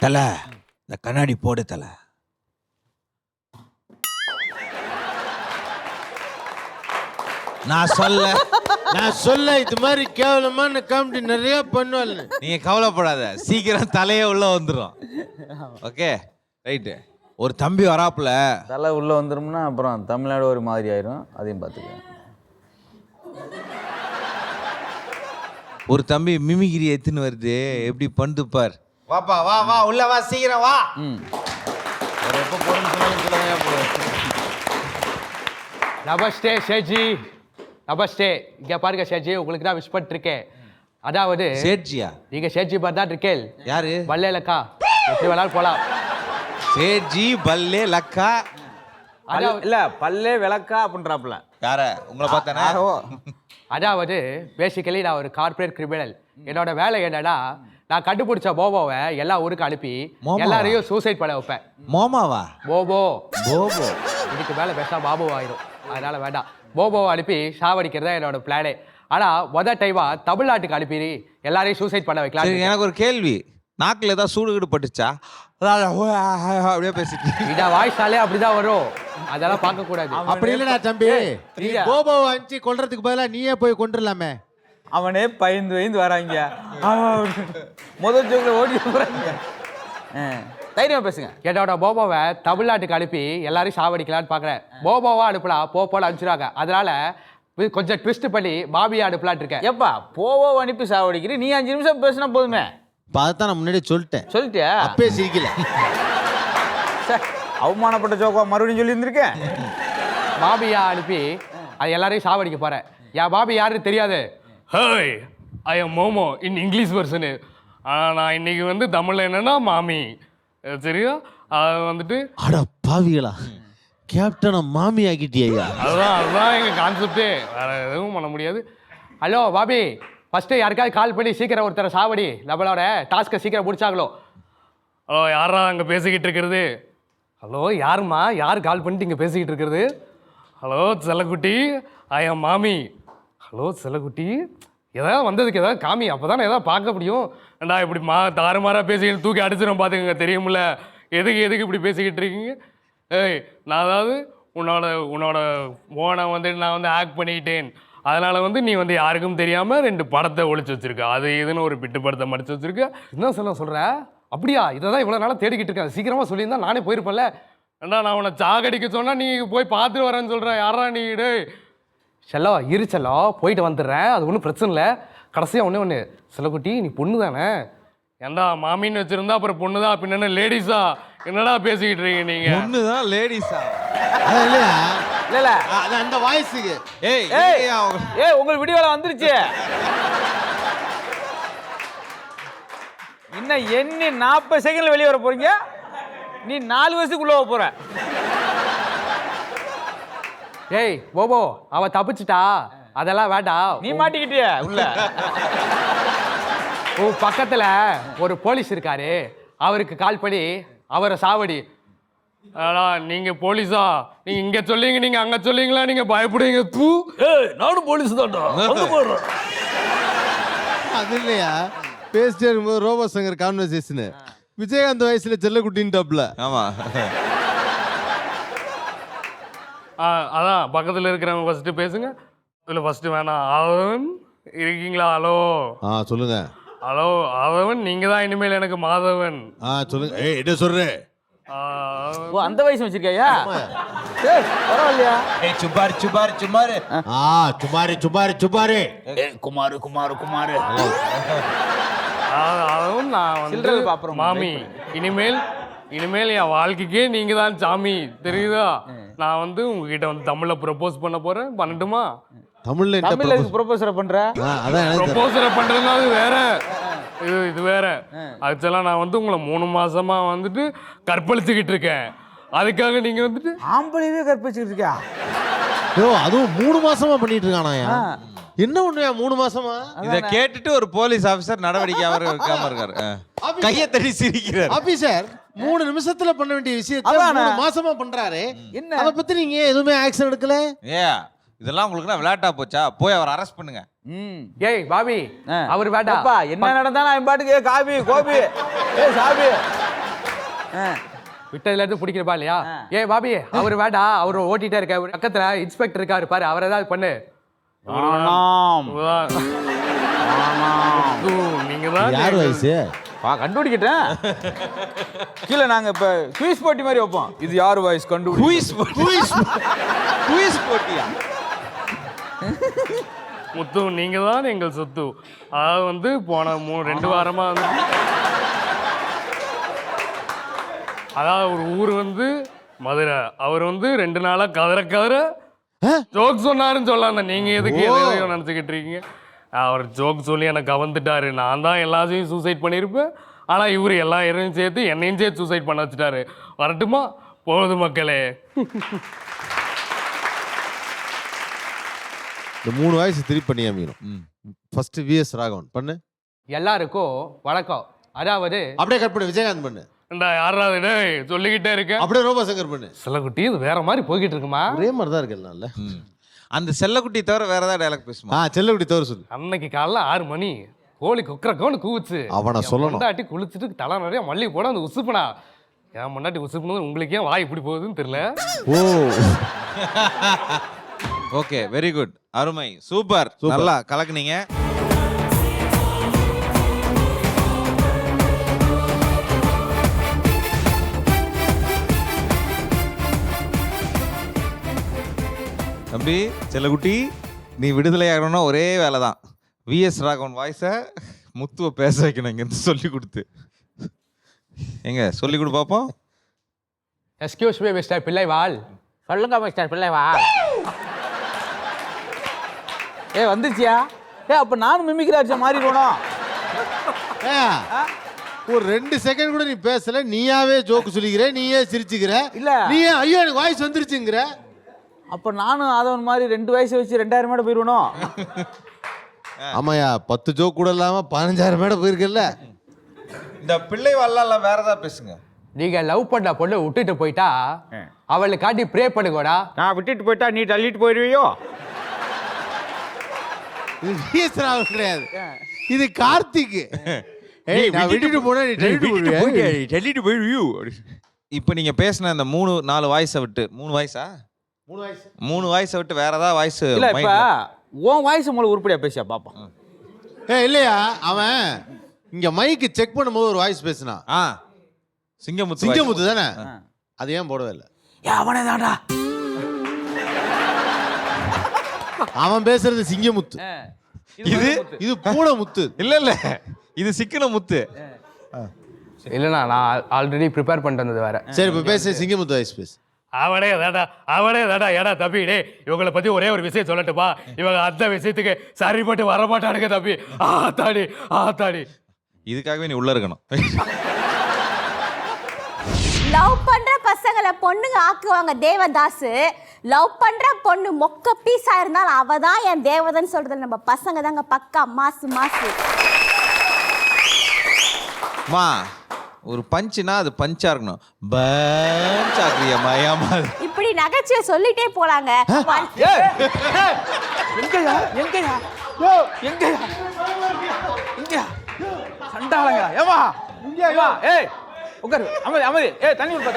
தல இந்த கண்ணாடி போடு தல. நான் சொல்ல இது மாதிரி கேவலமான காமெடி நிறைய பண்ணுவாங்க. நீங்க கவலைப்படாத, சீக்கிரம் தலையே உள்ள வந்துடும். Okay right. ஒரு தம்பி வராப்புல தலை உள்ள வந்துரும்னா அப்புறம் தமிழ்நாடு ஒரு மாதிரி ஆயிரும். அதையும் பார்த்துக்கேன். ஒரு தம்பி மிமிகிரி எத்துன்னு வருது, எப்படி பண்ணுது பார். வாப்பா வா வா உள்ள வா சீக்கிரம் வா. எப்போ போகணும்னு சொல்லுங்க. நமஸ்தே ஷேட்ஜி, நமஸ்தே. இங்கே பாருங்க ஷேட்ஜி, உங்களுக்கு தான் விஷ் பண்ணிருக்கேன். அதாவது சேட்ஜியா? நீங்க ஷேட்ஜி பார் தான் இருக்கேன். யாரு? பல்லே லக்கா, எப்படி வேணாலும் போலாம். சேட்ஜி பல்லே லக்கா இல்ல பல்லே விளக்கா அப்படின்றாப்புல. யார? உங்களை பார்த்தானே. அதாவது பேசிக்கலி நான் ஒரு கார்பரேட் கிரிமினல். என்னோட வேலை என்னன்னா, நான் கண்டுபிடிச்ச போபோவை எல்லா ஊருக்கு அனுப்பி எல்லாரையும் சூசைட் பண்ண வைப்பேன். மோமாவா? போபோ போபோ. இதுக்கு மேல பேசா பாபு ஆயிரும், அதனால வேண்டாம். போபோவை அனுப்பி சாவடிக்கிறதா என்னோட பிளானே. ஆனா முதல் டைமா தமிழ்நாட்டுக்கு அனுப்பி எல்லாரையும் சூசைட் பண்ண வைக்கலாம். எனக்கு ஒரு கேள்வி, நாக்குல ஏதாவது சூடு பட்டுச்சா? அப்படியே பேசிட்டு இத வாய்ஸாலே அப்படிதான் வரும், அதெல்லாம் பார்க்க கூடாது. அப்படி இல்லடா தம்பி, நீ போபோவை அனுப்பிச்சு கொல்றதுக்கு பதிலா நீயே போய் கொண்டுலாமே. அவனே பயந்து வராங்க. முதல் ஜோக்ல ஓடி போறாங்க. தைரியமா பேசுங்க. என்னோட போபோவை தமிழ்நாட்டுக்கு அனுப்பி எல்லாரையும் சாவடிக்கலான்னு பாக்குறேன். போபோவா அனுப்பலாம், போல அனுப்பிச்சிருவாங்க. அதனால கொஞ்சம் ட்விஸ்ட் பண்ணி பாபியா அனுப்பலான் இருக்கேன். எப்பா போவோ அனுப்பி சாவடிக்கிறீ? நீ 5 நிமிஷம் பேசினா போதுமே. பார்த்தான் நான் முன்னாடியே சொல்லிட்டியா? அப்பயே சிரிக்கல. அவமானப்பட்ட ஜோக்கா மறுபடியும் சொல்லி இருந்திருக்கேன். பாபியா அனுப்பி அது எல்லாரையும் சாவடிக்க போறேன். என் பாபி யாருன்னு தெரியாது. Hey, I am momo in English version. ஆனால் நான் இன்னைக்கு வந்து தமிழில் என்னன்னா மாமி, சரியா? அது வந்துட்டு அட பாவிகளா, கேப்டனை மாமி ஆக்கிட்டியா? அதுதான் எங்கள் கான்செப்டே, வேற எதுவும் பண்ண முடியாது. ஹலோ பாபி, ஃபர்ஸ்ட் யாருக்காவது கால் பண்ணி சீக்கிரம் ஒருத்தரை சாவடி, நம்மளோட டாஸ்க்கை சீக்கிரம் முடிச்சாங்களோ. ஹலோ, யாரா அங்கே பேசிக்கிட்டு இருக்கிறது? ஹலோ, யாருமா? யார் கால் பண்ணிட்டு இங்கே பேசிக்கிட்டு இருக்கிறது? ஹலோ செல்லக்குட்டி, ஐ எம் மாமி. ஹலோ செல்லக்குட்டி, ஏதாவது வந்ததுக்கு ஏதாவது காமி, அப்போ தானே ஏதாவது பார்க்க முடியும். ஏண்டா இப்படி தாறுமாறாக பேசிக்கிட்டு தூக்கி அடிச்சிடும் பார்த்துக்கங்க, தெரியுமில்ல? எதுக்கு இப்படி பேசிக்கிட்டு இருக்கீங்க? ஏய், நான் அதாவது உன்னோட ஓனை வந்துட்டு நான் வந்து ஆக்ட் பண்ணிக்கிட்டேன். அதனால் வந்து நீ வந்து யாருக்கும் தெரியாமல் 2 படத்தை ஒழிச்சு வச்சுருக்க, அது இதுன்னு ஒரு பிட்டு படத்தை மடிச்சு வச்சுருக்க. என்ன சொல்கிற? அப்படியா? இதை தான் இவ்வளோ நாளாக தேடிக்கிட்டு இருக்கேன். சீக்கிரமாக சொல்லியிருந்தா நானே போயிருப்பேன்ல. ஏண்டா நான் உன்னை சாகடிக்க சொன்னால் நீ போய் பார்த்துட்டு வரேன்னு சொல்கிறேன். யாரா நீ? டே செல்லோ இரு செல்லோ, போயிட்டு வந்துடுறேன், அது ஒன்றும் பிரச்சனை இல்லை. கடைசியாக ஒன்று செல்லக்குட்டி, நீ பொண்ணு தானே? ஏண்டா மாமின்னு வச்சுருந்தா அப்புறம் பொண்ணு தான், பின்ன லேடிஸா? என்னடா பேசிக்கிட்டு இருக்கீங்க நீங்கள்? பொண்ணு தான் லேடிஸா? இல்லையா? இல்ல அந்த வாய்ஸுக்கு. உங்களுக்கு வீடியோல வந்துருச்சு. இன்னும் எண்ணி 40 செகண்ட்ல வெளியே வர போறீங்க. நீ 4 வருஷத்துக்குள்ள போற. ஏய் போபோ, அவ தப்பிச்சிட்டா, அதெல்லாம் வேண்டாம். நீ மாட்டிக்கிட்டிய உள்ள. உன் பக்கத்துல ஒரு போலீஸ் இருக்காரு, அவருக்கு கால் பண்ணி அவரை சாவடி. ஆடா நீங்கள் போலீஸா? நீங்கள் இங்கே சொல்லிங்க, நீங்கள் அங்கே சொல்லிங்களா? நீங்கள் பயப்படுவீங்க. நானும் போலீஸ் தான்டா, வந்து போடுறேன். அது இல்லையா, பேசிட்டே இருக்கும்போது ரோபோ சங்கர் கான்வர்சேஷன் விஜயகாந்த் வயசுல செல்லக்குட்டின்னு டாப்ல. ஆமா, அதான் பக்கத்தில் இருக்கிறவங்க ஃபஸ்ட்டு பேசுங்க. இல்லை ஃபஸ்ட்டு வேணாம். அவன் இருக்கீங்களா? ஹலோ சொல்லுங்க. ஹலோ அவன், நீங்கள் தான் இனிமேல் எனக்கு மாதவன். சொல்லுங்க. என்ன சொல்றேன்? அந்த வயசு வச்சிருக்கியா? பரவாயில்லையா? சுபாரு குமாரு. அவன் நான் வந்து மாமி, இனிமேல் என் வாழ்க்கைக்கே நீங்க தான் சாமி, தெரியுதா? நான் வந்து உங்ககிட்ட வந்து தமிழ்ல ப்ரப்போஸ் பண்ண போறேன். பண்ணட்டுமா? தமிழ்ல ப்ரொபோசர் பண்ற? ப்ரப்போசர் பண்றதுனா அது வேற, இது வேற. ஆக்சுவலா நான் வந்து உங்களை 3 மாசமா வந்துட்டு கற்பழிச்சுக்கிட்டு இருக்கேன். அதுக்காக நீங்க வந்துட்டு ஆம்பளையே கற்பிச்சுக்கிட்டு இருக்கியா? அதுவும் 3 மாசமா பண்ணிட்டு இருக்கானாயா? என்ன ஒண்ணுயா 3 மாசமா? இத கேட்டுட்டு ஒரு போலீஸ் ஆபீசர் நடவடிக்கை எடுக்காம இருக்காரு. கையை தட்டி சிரிக்கிறார். ஆபீசர் 3 நிமிஷத்துல பண்ண வேண்டிய விஷயத்தை 3 மாசமா பண்றாரு. என்ன அத பத்தி நீங்க எதுவுமே ஆக்ஷன் எடுக்கல? இதெல்லாம் உங்களுக்கு விளையாட்டா போச்சா? போய் அவரை அரெஸ்ட் பண்ணுங்க. ஏய் பாபி, அவர் வேண்டாம். என்ன நடந்தா நான் பாட்டுக்கு காபி கோபி சாபி விட்டதுல இருந்து பிடிக்கிறப்பா இல்லையா? ஏ பாபி, அவர் வேண்டா, அவரு ஓட்டிட்டே இருக்க பக்கத்துல இன்ஸ்பெக்டர் இருக்காரு பாரு, அவர் ஏதாவது பண்ணு. நீங்க தான் யார் வயசு கண்டுபிடிக்கிட்டேன். கீழே நாங்க இப்ப குயிஸ் போட்டி மாதிரி வைப்போம். இது யார் வாய்ஸ் கண்டுபிடி. குயிஸ் போட்டியா? முத்து நீங்க தான் எங்கள் சொத்து. அதாவது வந்து போன 2 வாரமா வந்து அதாவது ஒரு ஊர் வந்து மதுரை, அவர் வந்து 2 நாளா கதற ஜோக் சொன்னாருன்னு சொல்லாங்க. நீங்க எதுக்கு எதையோ நினைச்சுக்கிட்டு இருக்கீங்க? அவர் ஜோக் சொல்லி எனக்கு கவர்ந்துட்டாரு. நான் தான் எல்லாத்தையும் சூசைட் பண்ணியிருப்பேன், ஆனா இவர் எல்லா இறையும் சேர்த்து என்னையும் சேர்த்து சூசைட் பண்ண வச்சுட்டாரு. வரட்டுமா? போகுது மக்களே. இந்த 3 வயசு திருப்பி பண்ணி அமைக்கணும். ஃபர்ஸ்ட் விஎஸ் ராகவன் பண்ணு. எல்லாருக்கும் வணக்கம். அதாவது அப்படியே கட் பண்ணு. விஜயகாந்த் பண்ணு. இந்த யாராவது சொல்லிக்கிட்டே இருக்கேன். அப்படியே ரோபோசங்கர் பண்ணு. செல்லக்குட்டி இது வேற மாதிரி போய்கிட்டு இருக்குமா? ஒரே மாதிரி தான் இருக்கு எல்லாம். அந்த செல்லக்குட்டி தவிர வேற ஏதாவது டைலாக் பேசுமா? செல்லக்குட்டி தவிர சொல்லு. அன்னைக்கு காலைல 6 மணி கோழி கொக்கரக்கோன்னு கூவுச்சு. அவனை சொல்லணும். முன்னாடி குளிச்சுட்டு தலை நிறைய மல்லிகை போட அந்த உசுப்புனா என் முன்னாடி உசுப்புனது உங்களுக்கு ஏன் வாய் இப்படி போகுதுன்னு தெரியல. ஓ ஓகே, வெரி குட், அருமை, சூப்பர், நல்லா கலக்குனீங்க. தம்பி செல்லக்குட்டி, நீ விடுதலை ஆகணும்னா ஒரே வேலை தான். விஎஸ் ராகவன் வாய்ஸை முத்துவை பேச வைக்கணும் இங்கேருந்து சொல்லி கொடுத்து. எங்க சொல்லி கொடு பார்ப்போம். Excuse me mister Pillaival. சொல்லுங்க மிஸ்டர் பிள்ளைவா. வந்துச்சியா? அப்ப நானும் மிமிக்ரி அடிச்ச மாறிடுவோம். ஒரு 2 செகண்ட் கூட நீ பேசல, நீயாவே ஜோக்கு சொல்லிக்கிற, நீயே சிரிச்சுக்கிற. இல்ல நீயே ஐயோ எனக்கு வாய்ஸ் வந்துருச்சுங்கிற. அப்ப நானும் அதவன் மாதிரி 2 வயசு வச்சு 2000 மேட போயிருவணும். ஆமாயா, 10 ஜோக் கூட இல்லாம 15000 மேட போயிருக்கல. இந்த பிள்ளை வரலாம், வேற ஏதாவது பேசுங்க. நீங்க லவ் பண்ண பொண்ணு விட்டுட்டு போயிட்டா அவளை காட்டி ப்ரே பண்ணுங்கடா. நான் விட்டுட்டு போயிட்டா நீ தள்ளிட்டு போயிருவியோ? இது விஎஸ் ராகவன் கிடையாது, இது கார்த்திக். ஏய் நான் விட்டுட்டு போனா நீ தள்ளிட்டு போயிருவியோ. இப்போ நீங்க பேசின இந்த 3-4 வாய்ஸை விட்டு 3 வாய்ஸா 3 வாய்ஸை விட்டு வேற ஏதாவது வாய்ஸ் இல்ல இப்ப உன் வாய்ஸ் மூல உருப்படியா பேசியா பாப்பா. இல்லையா, அவன் இங்க மைக்கு செக் பண்ணும்போது ஒரு வாய்ஸ் பேசினா. சிங்கமுத்து தானே? அது ஏன் போடவே இல்லை? அவனே தான்டா. அவன் பேசுறது சிங்கமுத்து, இது பூடமுத்து. இல்ல இது சிக்கன முத்து. இல்லைண்ணா, நான் ஆல்ரெடி ப்ரிப்பேர் பண்ணிட்டு வந்தது வேற. சரி இப்ப பேச சிங்கமுத்து வாய்ஸ் பேசு. அவனே தாடா ஏடா தம்பி, டே இவங்களை பத்தி ஒரே ஒரு விஷயம் சொல்லட்டுப்பா. இவங்க அந்த விஷயத்துக்கு சரிப்பட்டு வரமாட்டானுங்க தம்பி. ஆத்தாடி. இதுக்காகவே நீ உள்ள இருக்கணும். லவ் பண்ற பசங்களை பொண்ணுங்க ஆக்குவாங்க தேவதாஸ். லவ் பண்ற பொண்ணு மொக்க பீஸா இருந்தாலும் அவ தான் என் தேவதன்னு சொல்றது நம்ம பசங்க தாங்க பக்கா மாசு. மா ஒரு பஞ்சுனா அது பஞ்சா இருக்கணும். பஞ்ச் ஆக்குறியம்மா, ஏமா இப்படி நகைச்சுவை சொல்லிட்டே போலாங்க. எங்கயா சண்டாளங்க ஏமா இங்க ஏய் உட்காரு. அமைதி. தண்ணி விடுப்பா.